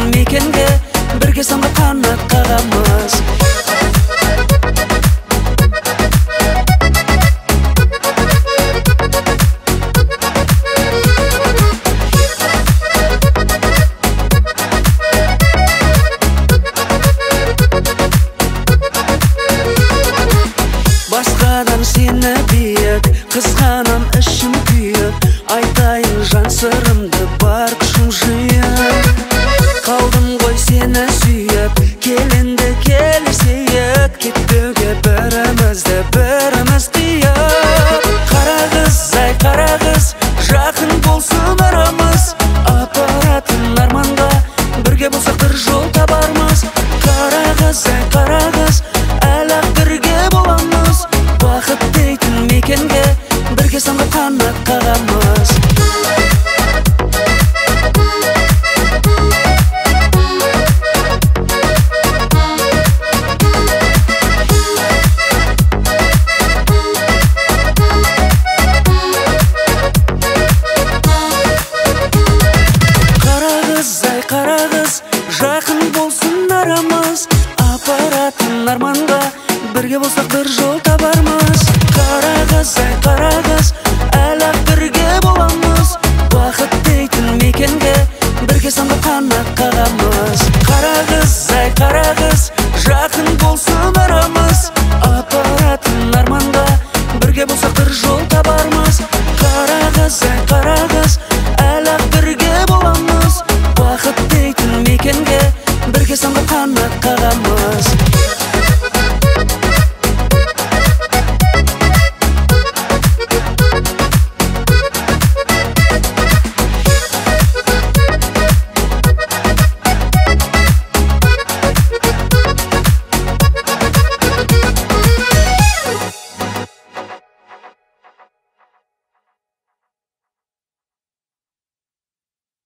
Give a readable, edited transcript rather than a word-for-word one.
дейтін мекенге бірге самғап қанат қағамыз. Басқадан сені биік қызғанам, ішім күйік, айтайын жан сырымды бар күшім жиып. Қалдым ғой сені сүйіп, келінді келісейік, кетпеуге бірімізді біріміз қиып. Қара қыз, ай қара қыз, жақын болсын арамыз, апаратын арманға бірге болсақ бір жол табармыз. Қара қыз, ай қара қыз, әлі-ақ бірге боламыз, бақыт дейтін мекенге бірге самғап қанат қағамыз. Қара қыз, ай қара қыз, жақын болсын арамыз, апаратын арманға бірге болсақ бір жол табармыз. Қара қыз, ай қара қыз, әлі-ақ бірге боламыз, бақыт дейтін мекенге бірге самғап қанат қағамыз. Қара қыз, ай қара қыз, жақын болсын арамыз, апаратын арманға бірге болсақ бір жол табармыз. Қара қыз, ай қара қыз, әлі-ақ бірге боламыз, бақыт дейтін мекенге бірге самғап қанат қағамыз.